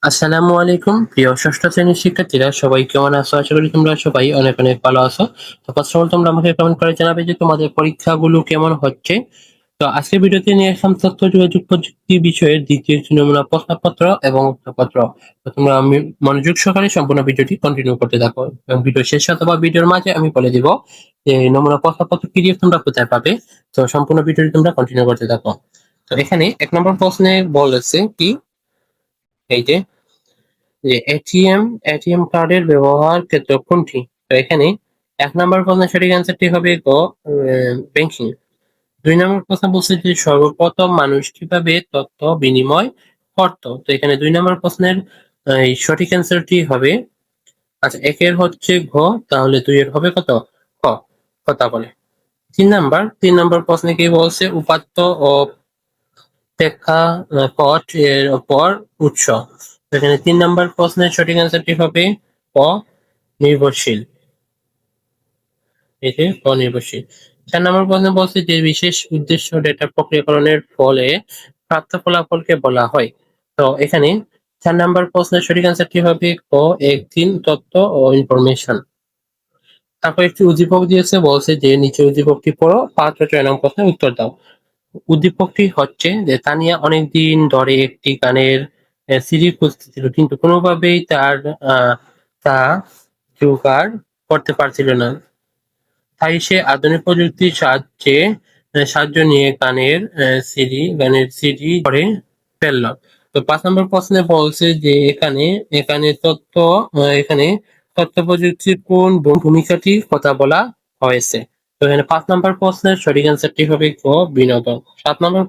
আসসালামু আলাইকুম প্রিয় ষষ্ঠ শ্রেণীর শিক্ষার্থীরা, সবাই কেমন আছো? আশা করি তোমরা সবাই অনেক অনেক ভালো আছো। তো ফার্স্ট অফ অল তোমরা আমাকে কমেন্ট করে জানাবে যে তোমাদের পরীক্ষাগুলো কেমন হচ্ছে। তো আজকের ভিডিওতে নিয়ে আসলাম তথ্য যোগাযোগ প্রযুক্তি বিষয়ের দ্বিতীয় নমুনা প্রশ্নপত্র এবং উত্তরপত্র। তো তোমরা মনোযোগ সহকারে সম্পূর্ণ ভিডিওটি কন্টিনিউ করতে থাকো এবং ভিডিও শেষ অথবা ভিডিওর মাঝে আমি বলে দিব যে নমুনা প্রশ্নপত্র পিডিএফ তোমরা কোথায় পাবে। তো সম্পূর্ণ ভিডিওটি তোমরা কন্টিনিউ করতে থাকো। তো এখানে 1 নম্বর প্রশ্নে বলেছে কি, এই যে এটিএম কার্ডের ব্যবহার ক্ষেত্র কোনটি? তো এখানে 1 নম্বর প্রশ্নের সঠিক অ্যান্সারটি হবে গ, ব্যাংকিং। 2 নম্বর প্রশ্ন বলছে যে সর্বপ্রথম মানুষ কিভাবে তথ্য বিনিময় করত? তো এখানে 2 নম্বর প্রশ্নের এই সঠিক অ্যান্সারটি হবে, আচ্ছা, একের হচ্ছে ঘ, তাহলে 2-এর হবে কত? ক, কথা বলে। 3 নম্বর প্রশ্নে কি বলছে? উপাত্ত ও প্রেক্ষাপট এর উপর উৎস। এখানে 3 নম্বর প্রশ্নের সঠিক অ্যান্সারটি হবে ক, নির্ভরশীল। এই যে অনির্ভরশীল। 4 নম্বর প্রশ্ন বলছে যে বিশেষ উদ্দেশ্য ডেটা প্রক্রিয়াকরণের ফলে প্রাপ্ত ফলাফলকে বলা হয়। তো এখানে 4 নম্বর প্রশ্নের সঠিক অ্যান্সারটি হবে ক, একদিন তথ্য ও ইনফরমেশন। তারপর একটি উদ্দীপক দিয়েছে, বলছে যে নিচে উদ্দীপকটি পড়ো, 5 ও 6 নং প্রশ্নের উত্তর দাও। উদ্দীপকটি হচ্ছে যে তানিয়া অনেকদিন ধরে একটি গানের সিডি খুঁজতেছিল, কিন্তু কোনোভাবেই তা জোগাড় করতে পারছিল না। তাই সে আধুনিক প্রযুক্তির সাহায্য নিয়ে গানের সিডি করে ফেলল। তো 5 নম্বর প্রশ্নে বলছে যে এখানে তথ্য প্রযুক্তির কোন ভূমিকাটির কথা বলা হয়েছে? তো এখানে 5 নম্বর প্রশ্নের সঠিক অ্যান্সারটি হবে ক, বিনোদন। 6 নম্বর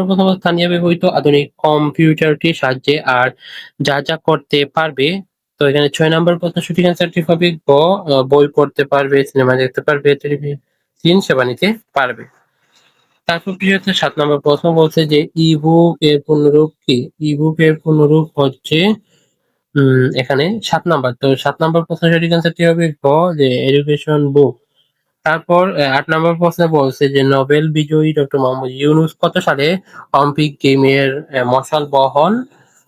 প্রশ্ন বলছে, স্থানীয় ব্যবহৃত আধুনিক কম্পিউটারটির সাহায্যে আর যা যা করতে পারবে। তো এখানে 6 নম্বর প্রশ্ন সঠিক অ্যান্সারটি হবে গ, বই পড়তে পারবে, সিনেমা দেখতে পারবে, টেলিভিশন সেবা নিতে পারবে। তারপর প্রিয় হচ্ছে 7 নম্বর প্রশ্ন বলছে যে ইবুক এর পূর্ণরূপ কি? ইবুক এর পূর্ণরূপ হচ্ছে এখানে 7 নম্বর। তো 7 নম্বর প্রশ্নের সঠিক অ্যান্সারটি হবে গ, যে এডুকেশন বুক। তারপর 8 নম্বর প্রশ্নে বলছে যে নোবেল বিজয়ী ডক্টর মোহাম্মদ ইউনূস কত সালে অলিম্পিক গেমের মশাল বহন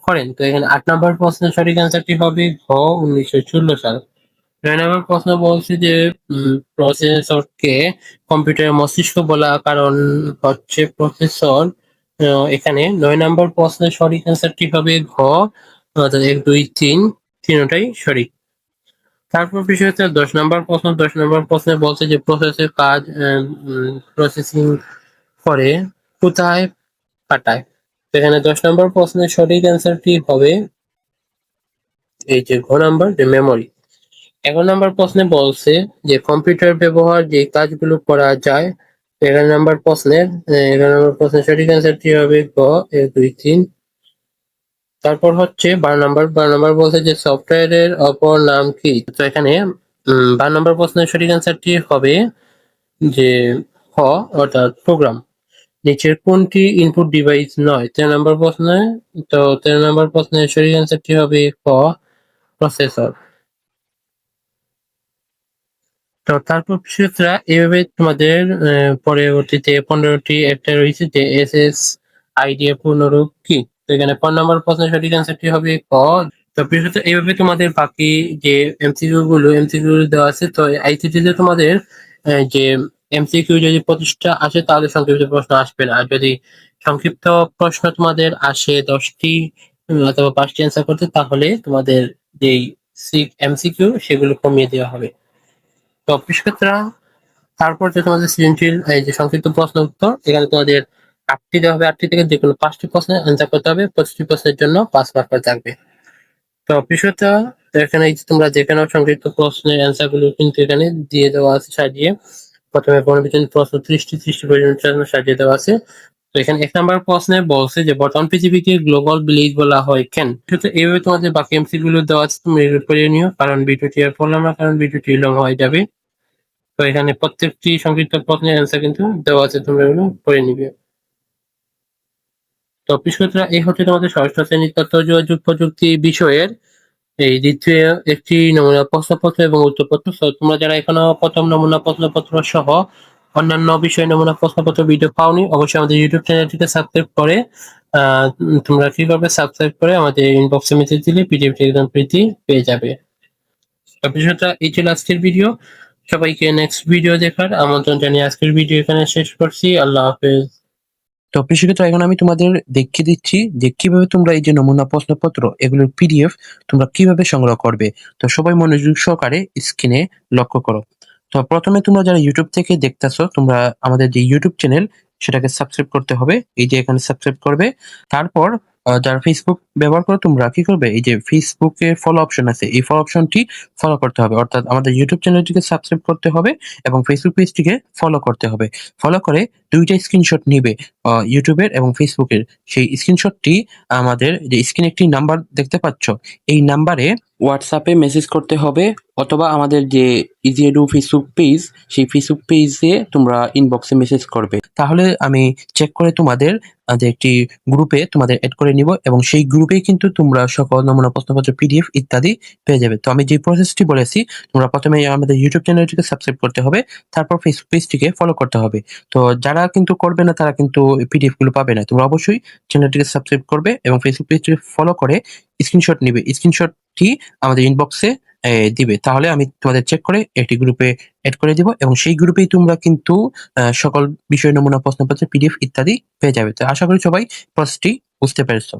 করেন? তো এখানে 8 নম্বর প্রশ্নের সঠিক অ্যান্সারটি হবে ঘ, 1916 সাল। 9 নম্বর প্রশ্ন বলছে যে প্রসেসরকে কম্পিউটারের মস্তিষ্ক বলা কারণ হচ্ছে প্রসেসর। এখানে 9 নম্বর প্রশ্নের সঠিক অ্যান্সারটি হবে ঘ, অর্থাৎ 1, 2, 3 তিনটাই সঠিক। তারপর বিষয় হচ্ছে 10 নম্বর প্রশ্ন। 10 নম্বর প্রশ্নে বলছে যে প্রসেসের কাজ প্রসেসিং করে কোথায় পাঠায়? এখানে 10 নম্বর প্রশ্নের সঠিক অ্যান্সারটি হবে এই যে ঘ নাম্বার, যে মেমোরি। 11 নম্বর প্রশ্নে বলছে যে কম্পিউটার ব্যবহার যে কাজগুলো করা যায়। 11 নম্বর প্রশ্নের সঠিক অ্যান্সারটি হবে গ, 1, 2, 3। তারপর হচ্ছে 12 নম্বর। 12 নম্বর বলছে যে সফটওয়্যারের অপর নাম কি? তো এখানে 12 নম্বর প্রশ্নের সঠিক অ্যান্সারটি হবে যে খ, অর্থাৎ প্রোগ্রাম। নিচের কোনটি ইনপুট ডিভাইস নয়? 13 নম্বর প্রশ্নে। তো 13 নম্বর প্রশ্নের সঠিক অ্যান্সারটি হবে ক, প্রসেসর। তো তারপর শিক্ষার্থীরা এভাবে তোমাদের পরবর্তীতে 15টি একটা রয়েছে যে এসএস আইডি এর পূর্ণরূপ কি? তো এখানে 15 নম্বর প্রশ্নের সঠিক অ্যান্সারটি হবে ক। তো শিক্ষার্থীরা এইভাবে তোমাদের বাকি যে এমসিকিউ দেওয়া আছে। তো আইসিটি তে তোমাদের যে এমসিকিউ যদি 25টা আসে তাহলে সংক্ষিপ্ত প্রশ্ন আসবে না, আর যদি সংক্ষিপ্ত প্রশ্ন তোমাদের আসে 10টি অথবা 5টি অ্যান্সার করতে, তাহলে তোমাদের যেই এমসিকিউ সেগুলো কমিয়ে দেওয়া হবে। তো শিক্ষার্থীরা তারপর যে তোমাদের সৃজনশীল এই যে সংক্ষিপ্ত প্রশ্ন উত্তর, এখানে তোমাদের 8টি দেওয়া হবে। 8টি থেকে যে কোনো 5টি প্রশ্নের অ্যান্সার করতে হবে। 25টি প্রশ্নের জন্য 5 মার্ক করে থাকবে। তো শিক্ষার্থীরা, তো এখানে এই যে তোমরা যে কোনো সংক্ষিপ্ত প্রশ্নের অ্যান্সার গুলো কিন্তু এখানে দিয়ে দেওয়া আছে সাজিয়ে। প্রথমে বর্ণবিচিত্র প্রশ্ন 30টি পর্যন্ত সাজিয়ে দেওয়া আছে। তো এখানে 1 নম্বর প্রশ্নে বলছে যে বর্তমান পৃথিবীকে গ্লোবাল ভিলেজ বলা হয় কেন? সেটা এইভাবে তোমাদের বাকি এমসিকিউ গুলো দেওয়া আছে, তুমি রেড করে নিও, কারণ ভিডিওটি আর পড়লাম না, কারণ ভিডিওটি লং হয়ে যাবে। তো এখানে প্রত্যেকটি সংক্ষিপ্ত প্রশ্নের অ্যান্সার কিন্তু দেওয়া আছে, তোমরা এগুলো পড়ে নিবে। তো শিক্ষার্থীরা, এই হচ্ছে তোমাদের ষষ্ঠ শ্রেণীর তথ্য যোগাযোগ প্রযুক্তি বিষয়ের এই দ্বিতীয় একটি নমুনা প্রশ্নপত্র এবং উত্তরপত্র। তো তোমরা যারা এখনো প্রথম নমুনা প্রশ্নপত্র সহ অন্যান্য বিষয় নমুনা প্রশ্নপত্র ভিডিও পাওনি, অবশ্যই আমাদের ইউটিউব চ্যানেলটিকে সাবস্ক্রাইব করে তোমরা কি করবে, সাবস্ক্রাইব করে আমাদের ইনবক্সে মেসেজ দিলে পিডিএফটি একদম ফ্রিতে পেয়ে যাবে। তো বিষয়টা এই ছিল আজকের ভিডিও। সবাইকে নেক্সট ভিডিও দেখার আমন্ত্রণ জানিয়ে আজকের ভিডিও এখানে শেষ করছি। আল্লাহ হাফেজ। তো সেক্ষেত্রে এখন আমি তোমাদের দেখিয়ে দিচ্ছি যে কিভাবে তোমরা এই যে নমুনা প্রশ্নপত্র এগুলোর পিডিএফ তোমরা কিভাবে সংগ্রহ করবে। তো সবাই মনোযোগ সহকারে স্ক্রিনে লক্ষ্য করো। তো প্রথমে তোমরা যারা ইউটিউব থেকে দেখতেছো তোমরা আমাদের যে ইউটিউব চ্যানেল সেটাকে সাবস্ক্রাইব করতে হবে, এই যে এখানে সাবস্ক্রাইব করবে। তারপর যারা ফেসবুক ব্যবহার করো তোমরা কি করবে, এই যে ফেসবুকে ফলো অপশন আছে এই ফলো অপশনটি ফলো করতে হবে, অর্থাৎ আমাদের ইউটিউব চ্যানেলটিকে সাবস্ক্রাইব করতে হবে এবং ফেসবুক পেজটিকে ফলো করতে হবে। ফলো করে দুইটা স্ক্রিনশট নিবে ইউটিউবের এবং ফেসবুকের। সেই স্ক্রিনশটটি আমাদের যে স্ক্রিনে একটি নাম্বার দেখতে পাচ্ছ এই নাম্বারে হোয়াটসঅ্যাপে মেসেজ করতে হবে, অথবা আমাদের যে ইজি এডু ফেসবুক পেজ সেই ফেসবুক পেজে তোমরা ইনবক্সে মেসেজ করবে। তাহলে আমি চেক করে তোমাদের যে একটি গ্রুপে তোমাদের এড করে নিব এবং সেই গ্রুপেই কিন্তু তোমরা সকল নমুনা প্রশ্নপত্র পিডিএফ ইত্যাদি পেয়ে যাবে। তো আমি যে প্রসেসটি বলেছি তোমরা প্রথমে আমাদের ইউটিউব চ্যানেলটিকে সাবস্ক্রাইব করতে হবে, তারপর ফেসবুক পেজটিকে ফলো করতে হবে। তো যারা কিন্তু করবে না তারা কিন্তু পিডিএফ গুলো পাবে না। তোমরা অবশ্যই চ্যানেলটিকে সাবস্ক্রাইব করবে এবং ফেসবুক পেজটিকে ফলো করে স্ক্রিনশট নিবে। স্ক্রিনশটটি আমাদের ইনবক্সে দিবে। তাহলে আমি তোমাদের চেক করে একটি গ্রুপে এড করে দিব এবং সেই গ্রুপেই তোমরা কিন্তু সকল বিষয় নমুনা প্রশ্নপত্রের পিডিএফ ইত্যাদি পেয়ে যাবে। তো আশা করি সবাই প্রসেসটি বুঝতে পেরেছো।